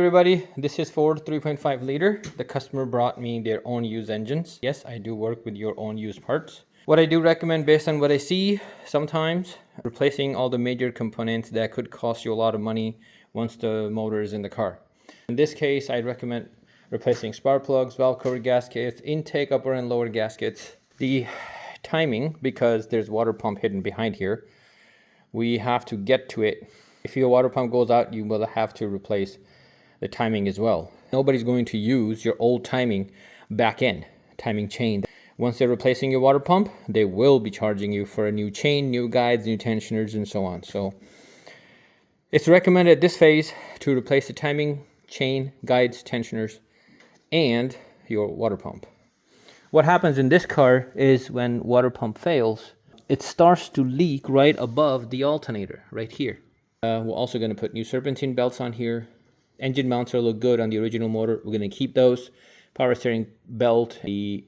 Everybody, this is Ford 3.5 liter. The customer brought me their own used engines. Yes, I do work with your own used parts. What I do recommend based on what I see, sometimes replacing all the major components that could cost you a lot of money once the motor is in the car. In this case, I'd recommend replacing spark plugs, valve cover gaskets, intake upper and lower gaskets. The timing, because there's water pump hidden behind here, we have to get to it. If your water pump goes out, you will have to replace the timing as well. Nobody's going to use your old timing back end, timing chain. Once they're replacing your water pump, they will be charging you for a new chain, new guides, new tensioners, and so on. So it's recommended at this phase to replace the timing, chain, guides, tensioners, and your water pump. What happens in this car is when water pump fails, it starts to leak right above the alternator, right here. We're also going to put new serpentine belts on here. Engine mounts are look good on the original motor. We're going to keep those. Power steering belt, the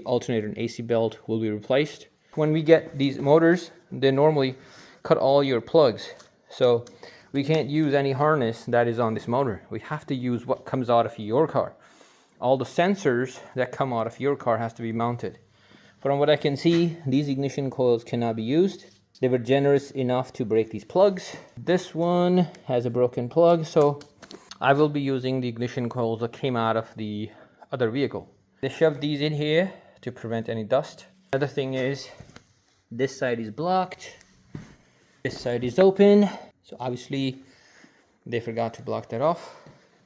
alternator and AC belt will be replaced. When we get these motors, they normally cut all your plugs. So we can't use any harness that is on this motor. We have to use what comes out of your car. All the sensors that come out of your car has to be mounted. From what I can see, these ignition coils cannot be used. They were generous enough to break these plugs. This one has a broken plug, so I will be using the ignition coils that came out of the other vehicle. They shoved these in here to prevent any dust. Another thing is, this side is blocked, this side is open, so obviously they forgot to block that off.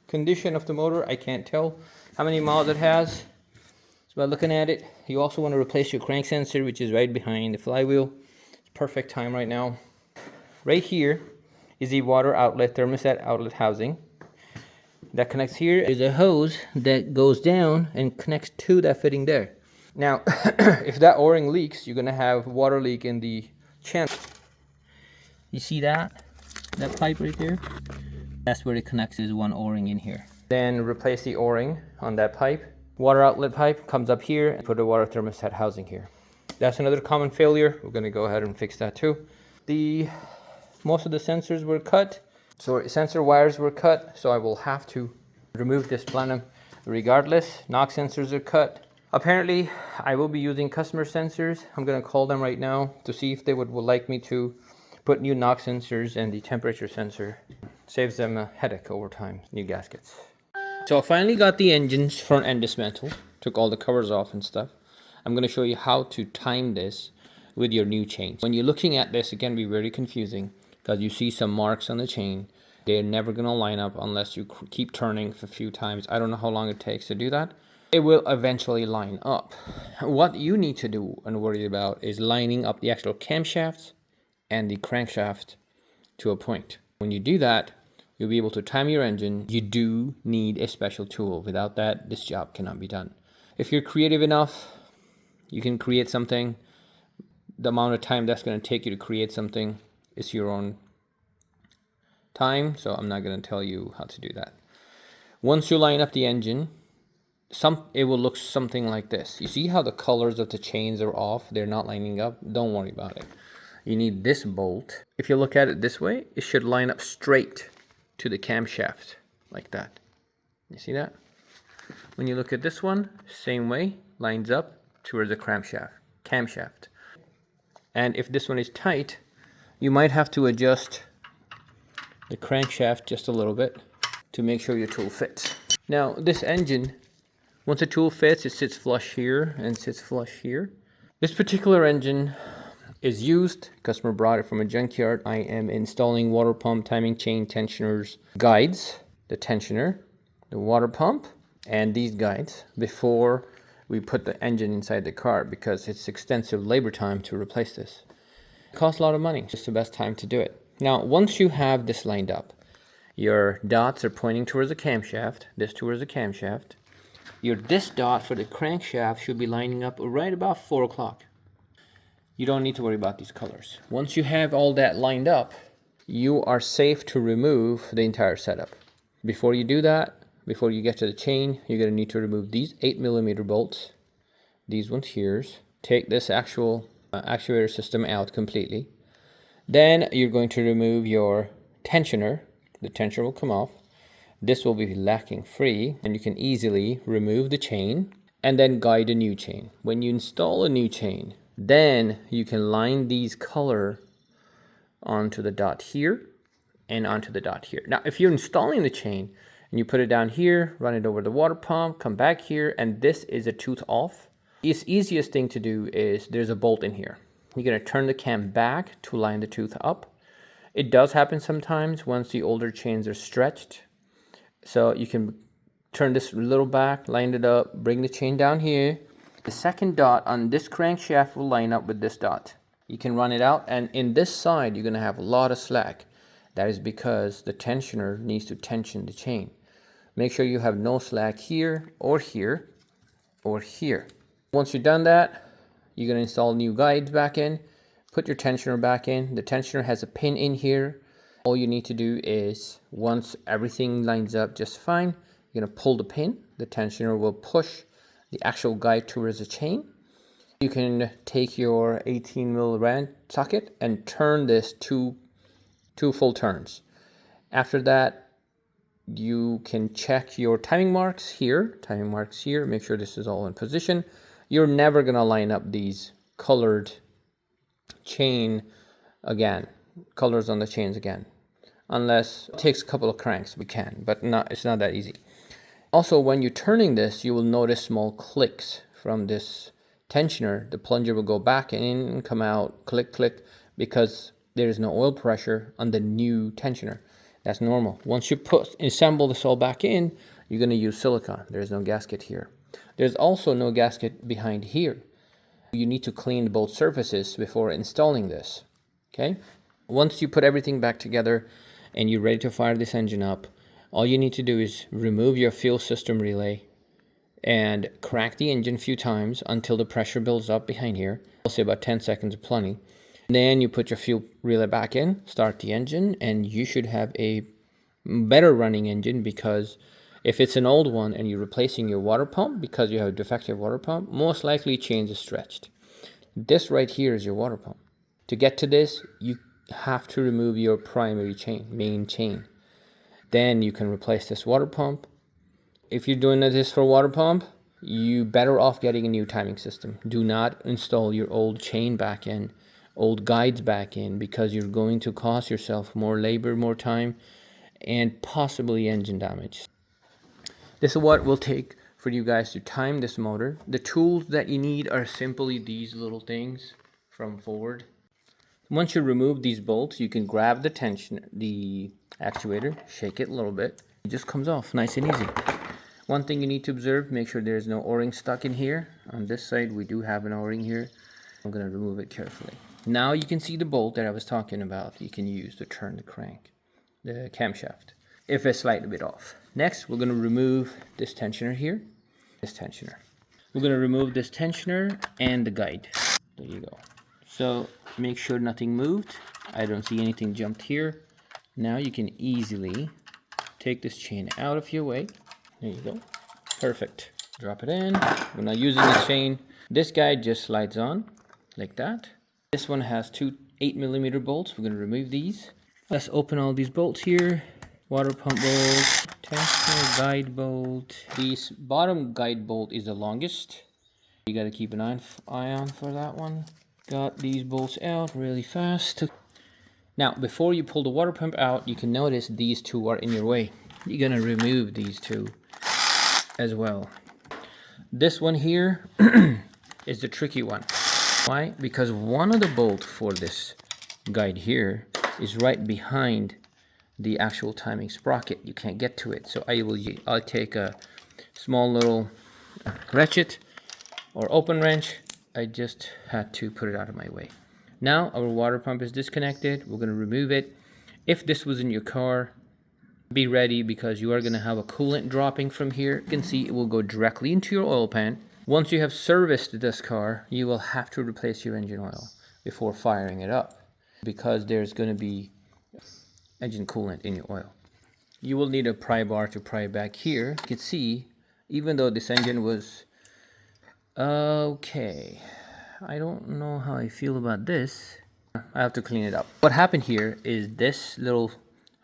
Condition of the motor, I can't tell how many miles it has. So by looking at it, you also want to replace your crank sensor, which is right behind the flywheel. It's perfect time right now. Right here is the water outlet, thermostat outlet housing. That connects here is a hose that goes down and connects to that fitting there. Now, if that O-ring leaks, you're gonna have water leak in the channel. You see that? That pipe right there? That's where it connects, is one O-ring in here. Then replace the O-ring on that pipe. Water outlet pipe comes up here and put a water thermostat housing here. That's another common failure. We're gonna go ahead and fix that too. Most of the sensors were cut. So sensor wires were cut, so I will have to remove this plenum regardless. Knock sensors are cut. Apparently, I will be using customer sensors. I'm going to call them right now to see if they would like me to put new knock sensors and the temperature sensor. Saves them a headache over time, new gaskets. So I finally got the engine's front end dismantled. Took all the covers off and stuff. I'm going to show you how to time this with your new chains. When you're looking at this, it can be very confusing, because you see some marks on the chain. They're never going to line up unless you keep turning for a few times. I don't know how long it takes to do that. It will eventually line up. What you need to do and worry about is lining up the actual camshafts and the crankshaft to a point. When you do that, you'll be able to time your engine. You do need a special tool. Without that, this job cannot be done. If you're creative enough, you can create something. The amount of time that's going to take you to create something is your own time, so I'm not going to tell you how to do that. Once you line up the engine, it will look something like this. You see how the colors of the chains are off? They're not lining up. Don't worry about it. You need this bolt. If you look at it this way, it should line up straight to the camshaft, like that. You see that? When you look at this one, same way, lines up towards the camshaft. And if this one is tight, you might have to adjust the crankshaft just a little bit to make sure your tool fits. Now, this engine, once the tool fits, it sits flush here and sits flush here. This particular engine is used. Customer brought it from a junkyard. I am installing water pump, timing chain, tensioners, guides, the tensioner, the water pump, and these guides before we put the engine inside the car, because it's extensive labor time to replace this. It costs a lot of money. It's the best time to do it. Now, once you have this lined up, your dots are pointing towards the camshaft, this towards the camshaft. This dot for the crankshaft should be lining up right about 4 o'clock. You don't need to worry about these colors. Once you have all that lined up, you are safe to remove the entire setup. Before you do that, before you get to the chain, you're going to need to remove these 8mm bolts, these ones here. Take this actual actuator system out completely. Then you're going to remove your tensioner. The tensioner will come off. This will be lacking free, and you can easily remove the chain and then guide a new chain. When you install a new chain, then you can line these color onto the dot here and onto the dot here. Now, if you're installing the chain and you put it down here, run it over the water pump, come back here, and this is a tooth off, the easiest thing to do is there's a bolt in here. You're gonna turn the cam back to line the tooth up. It does happen sometimes once the older chains are stretched. So you can turn this a little back, line it up, bring the chain down here. The second dot on this crankshaft will line up with this dot. You can run it out, and in this side, you're gonna have a lot of slack. That is because the tensioner needs to tension the chain. Make sure you have no slack here or here or here. Once you've done that, you're gonna install new guides back in, put your tensioner back in. The tensioner has a pin in here. All you need to do is, once everything lines up just fine, you're gonna pull the pin. The tensioner will push the actual guide towards the chain. You can take your 18 mil wrench socket and turn this two full turns. After that, you can check your timing marks here, make sure this is all in position. You're never gonna line up these colored chain again, colors on the chains again, unless it takes a couple of cranks, we can, but it's not that easy. Also, when you're turning this, you will notice small clicks from this tensioner. The plunger will go back in and come out, click, click, because there is no oil pressure on the new tensioner. That's normal. Once you assemble this all back in, you're gonna use silicone. There's no gasket here. There's also no gasket behind here. You need to clean both surfaces before installing this, okay? Once you put everything back together and you're ready to fire this engine up, all you need to do is remove your fuel system relay and crank the engine a few times until the pressure builds up behind here. I'll say about 10 seconds of plenty. Then you put your fuel relay back in, start the engine, and you should have a better running engine, because if it's an old one and you're replacing your water pump because you have a defective water pump, most likely chains are stretched. This right here is your water pump. To get to this, you have to remove your primary chain, main chain. Then you can replace this water pump. If you're doing this for water pump, you better off getting a new timing system. Do not install your old chain back in, old guides back in, because you're going to cost yourself more labor, more time, and possibly engine damage. This is what will take for you guys to time this motor. The tools that you need are simply these little things from Ford. Once you remove these bolts, you can grab the actuator, shake it a little bit. It just comes off nice and easy. One thing you need to observe, make sure there's no O-ring stuck in here. On this side, we do have an O-ring here. I'm gonna remove it carefully. Now you can see the bolt that I was talking about. You can use to turn the camshaft, if it's slightly bit off. Next, we're gonna remove this tensioner here. We're gonna remove this tensioner and the guide. There you go. So make sure nothing moved. I don't see anything jumped here. Now you can easily take this chain out of your way. There you go. Perfect. Drop it in. We're not using the chain. This guide just slides on like that. This one has two 8mm bolts. We're gonna remove these. Let's open all these bolts here. Water pump bolt, tensioner guide bolt. This bottom guide bolt is the longest. You gotta keep an eye on for that one. Got these bolts out really fast. Now, before you pull the water pump out, you can notice these two are in your way. You're gonna remove these two as well. This one here is the tricky one. Why? Because one of the bolts for this guide here is right behind the actual timing sprocket. You can't get to it. So I'll take a small little ratchet or open wrench. I just had to put it out of my way. Now our water pump is disconnected. We're going to remove it. If this was in your car, be ready, because you are going to have a coolant dropping from here. You can see it will go directly into your oil pan. Once you have serviced this car, you will have to replace your engine oil before firing it up, because there's going to be engine coolant in your oil. You will need a pry bar to pry back here. You can see, even though this engine was okay, I don't know how I feel about this. I have to clean it up. What happened here is this little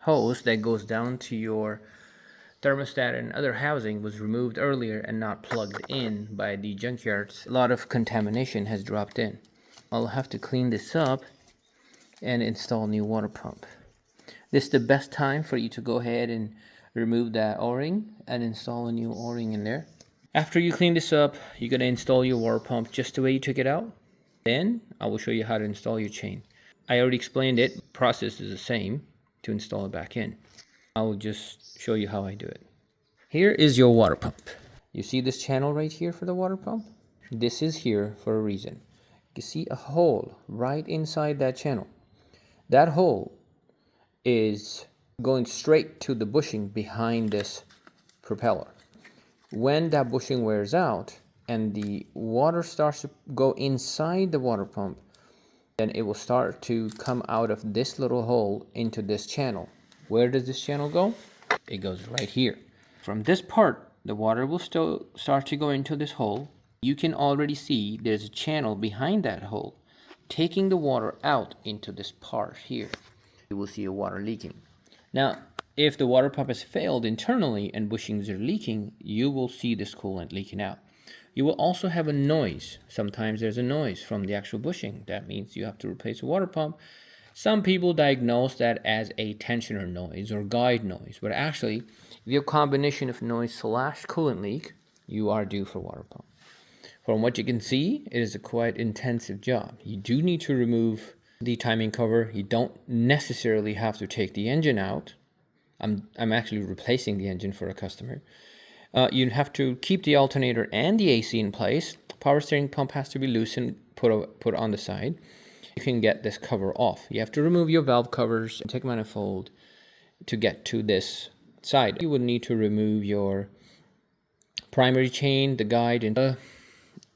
hose that goes down to your thermostat and other housing was removed earlier and not plugged in by the junkyards, a lot of contamination has dropped in. I'll have to clean this up and install a new water pump. This is the best time for you to go ahead and remove that O-ring and install a new O-ring in there. After you clean this up, you're going to install your water pump just the way you took it out. Then I will show you how to install your chain. I already explained it. Process is the same to install it back in. I will just show you how I do it. Here is your water pump. You see this channel right here for the water pump? This is here for a reason. You see a hole right inside that channel. That hole is going straight to the bushing behind this propeller. When that bushing wears out and the water starts to go inside the water pump, then it will start to come out of this little hole into this channel. Where does this channel go? It goes right here. From this part, the water will still start to go into this hole. You can already see there's a channel behind that hole taking the water out into this part here. You will see a water leaking. Now, if the water pump has failed internally and bushings are leaking, you will see this coolant leaking out. You will also have a noise. Sometimes there's a noise from the actual bushing. That means you have to replace a water pump. Some people diagnose that as a tensioner noise or guide noise, but actually, if you have a combination of noise / coolant leak, you are due for water pump. From what you can see, it is a quite intensive job. You do need to remove the timing cover. You don't necessarily have to take the engine out. I'm actually replacing the engine for a customer. You have to keep the alternator and the AC in place. Power steering pump has to be loosened, put on the side. You can get this cover off. You have to remove your valve covers and take manifold to get to this side. You will need to remove your primary chain, the guide, and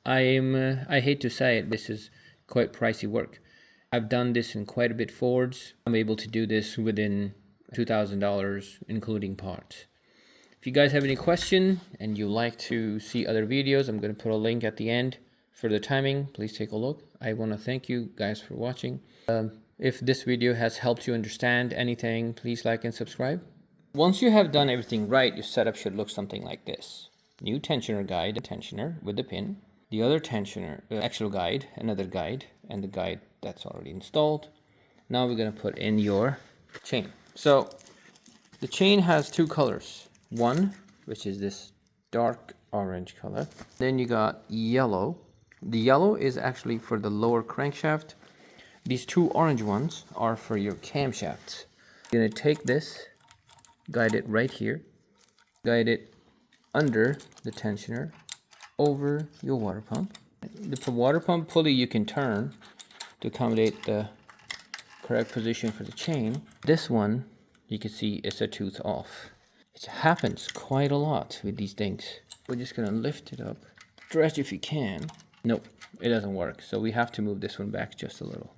I hate to say it, this is quite pricey work. I've done this in quite a bit Fords. I'm able to do this within $2,000 including parts. If you guys have any question and you like to see other videos, I'm going to put a link at the end for the timing. Please take a look. I want to thank you guys for watching. If this video has helped you understand anything, please like and subscribe. Once you have done everything right, your setup should look something like this. New tensioner guide, a tensioner with the pin. The other tensioner, actual guide, another guide, and the guide that's already installed. Now we're going to put in your chain. So the chain has two colors. One, which is this dark orange color. Then you got yellow. The yellow is actually for the lower crankshaft. These two orange ones are for your camshafts. You're going to take this, guide it right here, guide it under the tensioner, over your water pump. The water pump pulley you can turn to accommodate the correct position for the chain. This one, you can see it's a tooth off. It happens quite a lot with these things. We're just gonna lift it up, stretch if you can. Nope, it doesn't work, so we have to move this one back just a little.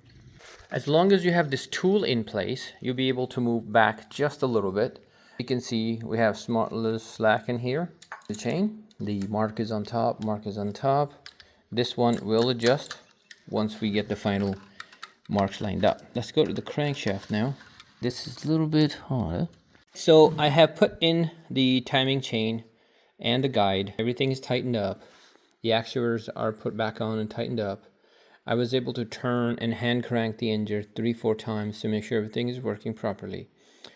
As long as you have this tool in place, you'll be able to move back just a little bit. You can see we have smart little slack in here. The chain, the mark is on top, mark is on top. This one will adjust once we get the final marks lined up. Let's go to the crankshaft now. This is a little bit harder. So I have put in the timing chain and the guide. Everything is tightened up. The actuators are put back on and tightened up. I was able to turn and hand crank the engine 3-4 times to make sure everything is working properly.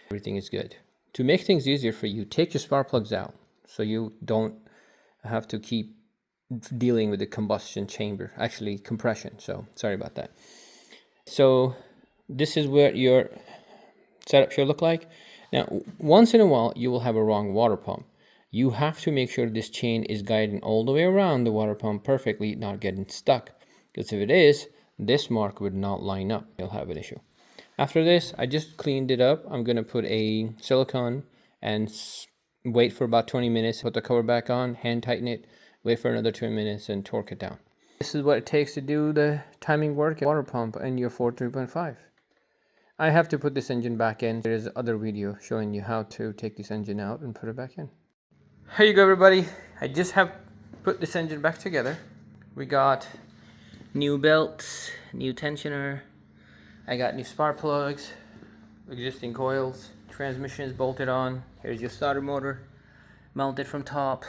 Everything is good. To make things easier for you, take your spark plugs out so you don't have to keep dealing with the combustion chamber, actually compression. So sorry about that. So this is what your setup should look like. Now, once in a while, you will have a wrong water pump. You have to make sure this chain is guiding all the way around the water pump perfectly, not getting stuck. Because if it is, this mark would not line up. You'll have an issue. After this, I just cleaned it up. I'm going to put a silicone and wait for about 20 minutes, put the cover back on, hand tighten it, wait for another 20 minutes and torque it down. This is what it takes to do the timing work water pump in your Ford 3.5. I have to put this engine back in. There is other video showing you how to take this engine out and put it back in. Here you go, everybody. I just have put this engine back together. We got new belts, new tensioner. I got new spark plugs, existing coils, transmission is bolted on. Here's your starter motor. mounted from top.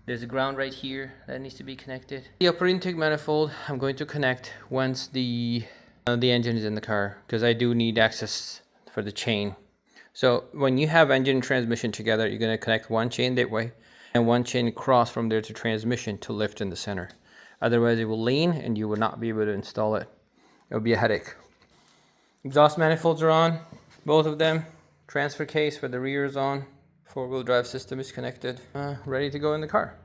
There's a ground right here that needs to be connected. The upper intake manifold I'm going to connect once the engine is in the car, because I do need access for the chain. So when you have engine and transmission together, you're going to connect one chain that way and one chain across from there to transmission to lift in the center. Otherwise it will lean and you will not be able to install it. It will be a headache. Exhaust manifolds are on, both of them. Transfer case for the rear is on. Four-wheel drive system is connected. Ready to go in the car.